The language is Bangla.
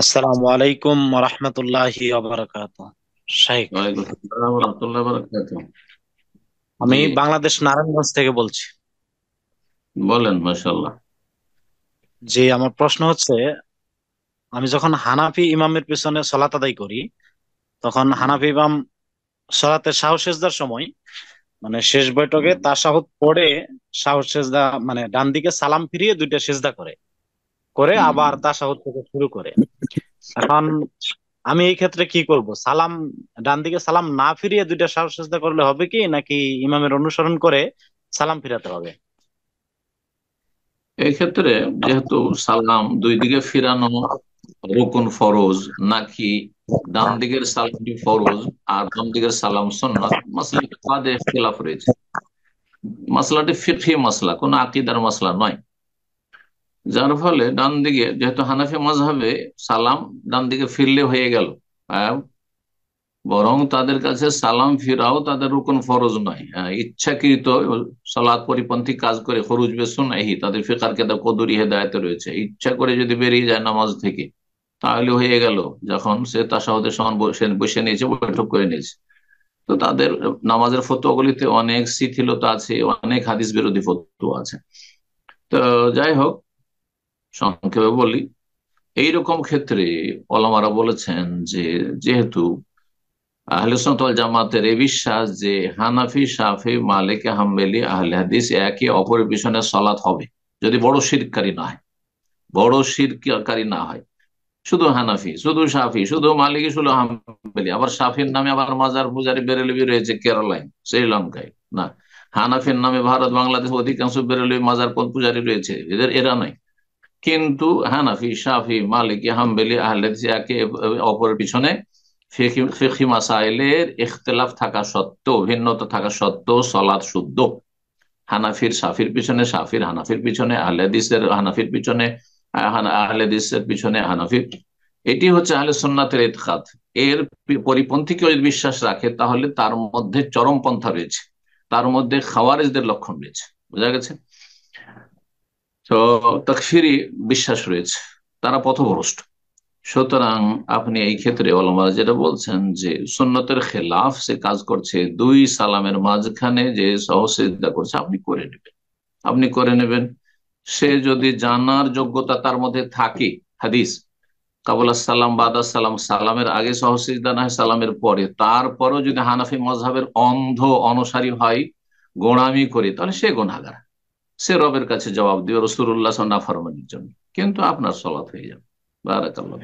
আসসালামু আলাইকুম রহমতুল্লাহি শেখ। ওয়ালাইকুম আসসালাম ওয়া রাহমাতুল্লাহি ওয়া বারাকাতুহু। জি, আমি বাংলাদেশ নারায়ণগঞ্জ থেকে বলছি। বলেন। মাশাআল্লাহ। যে আমার প্রশ্ন হচ্ছে, আমি যখন হানাফি ইমামের পিছনে সলাত আদায় করি, তখন হানাফি ইমাম সলাতে শাহ সেজদার সময় মানে শেষ বৈঠকে তাশাহুদ পড়ে শাহ সেজদা মানে ডান দিকে সালাম ফিরিয়ে দুইটা সেজদা করে করে আবার তাশাহুদ থেকে শুরু করে। এখন আমি এই ক্ষেত্রে কি করব? সালাম ডান দিকে সালাম না ফিরিয়ে দুইটা শাহ সেজদা করলে হবে কি, নাকি ইমামের অনুসরণ করে সালাম ফিরাতে হবে? এই ক্ষেত্রে যেহেতু সালাম দুই দিকে ফিরানো রুকুন ফরজ, নাকি ডান দিকের সালামটি ফরজ আর বাম দিকের সালাম সুন্নাত, মাসলাটি ফাদে ইখতিলাফ রয়েছে। মাসলাটি ফিকহি মাসলা, কোন আকীদার মাসলা নয়। যার ফলে ডান দিকে, যেহেতু হানাফি মাযহাবে সালাম ডান দিকে ফিরলে হয়ে গেল, হ্যাঁ, বরং তাদের কাছে সালাম ফিরাও তাদের রুকন ফরজ নয়। ইচ্ছাকৃত সালাত পরিপন্থী কাজ করে খরুজ বেসুনাহি, তাদের ফিকার কেতাব কদরি হেদায়েতে রয়েছে, ইচ্ছা করে যদি বেরিয়ে যায় নামাজ থেকে তাহলে হয়ে গেল। যখন সে তাশাহুদের সময় বসে বসে নিয়েছে, বৈঠক করে নিয়েছে, তো তাদের নামাজের ফতোয়াগুলিতে অনেক শিথিলতা আছে, অনেক হাদিস বিরোধী ফতোয়া আছে। তো যাই হোক, সংক্ষেপে বলি, এইরকম ক্ষেত্রে ওলামারা বলেছেন যে, যেহেতু আহলে সুন্নাত ওয়াল জামাতের এই বিশ্বাস যে হানাফি, শাফি, মালিকি, হাম্বলি, আহলে হাদিস একে অপরের পিছনে সালাত হবে, যদি বড় শিরকারী না হয়, বড় শিরকারী না হয়। শুধু হানাফি, শুধু শাফি, শুধু মালিকি, শুধু হাম্বলি, আবার শাফির নামে আবার মাজার পূজারি বেরেলবি রয়েছে কেরালায়, শ্রীলঙ্কায়, না। হানাফির নামে ভারত বাংলাদেশ অধিকাংশ বেরেলবি মাজার পূজারি রয়েছে, এরা নয়। কিন্তু হানাফি, শাফি, মালিকি, হাম্বলি, আহলে হাদিস একে অপরের পিছনে ফিকহি মাসাইলের ইখতিলাফ থাকা সত্ত্বেও, ভিন্নতা থাকা সত্ত্বেও সলাৎ শুদ্ধ। হানাফির শাফির পিছনে, শাফির হানাফির পিছনে, আহলে হাদিসের হানাফির পিছনে, আহলে হাদিসের পিছনে হানাফির। এটি হচ্ছে আহলে সুন্নাতের ইতিকাদ। এর পরিপন্থী কেউ যদি বিশ্বাস রাখে তাহলে তার মধ্যে চরমপন্থা রয়েছে, তার মধ্যে খাওয়ারিজদের লক্ষণ রয়েছে। বোঝা গেছে? তো তাকফিরি বিশ্বাস রয়েছে, তারা পথভ্রষ্ট। সুতরাং আপনি এই ক্ষেত্রে ওলামারা যেটা বলছেন যে সুন্নতের খেলাফ সে কাজ করছে, দুই সালামের মাঝখানে যে সহসিজদা করছে, আপনি করে নেবেন, আপনি করে নেবেন। সে যদি জানার যোগ্যতা তার মধ্যে থাকে, হাদিস কাবুল সালাম, বাদা সালাম, সালামের আগে সহসিজদা না হয় সালামের পরে, তারপরও যদি হানাফি মজহাবের অন্ধ অনুসারী হয়, গোঁড়ামি করে, তাহলে সে গুনাহগার। সে রবের কাছে জবাব দিবে রাসূলুল্লাহ সাল্লাল্লাহু আলাইহি ওয়াসাল্লাম নাফরমানির জন্য, কিন্তু আপনার সলাৎ হয়ে যাবে। বারাকাল্লাহ।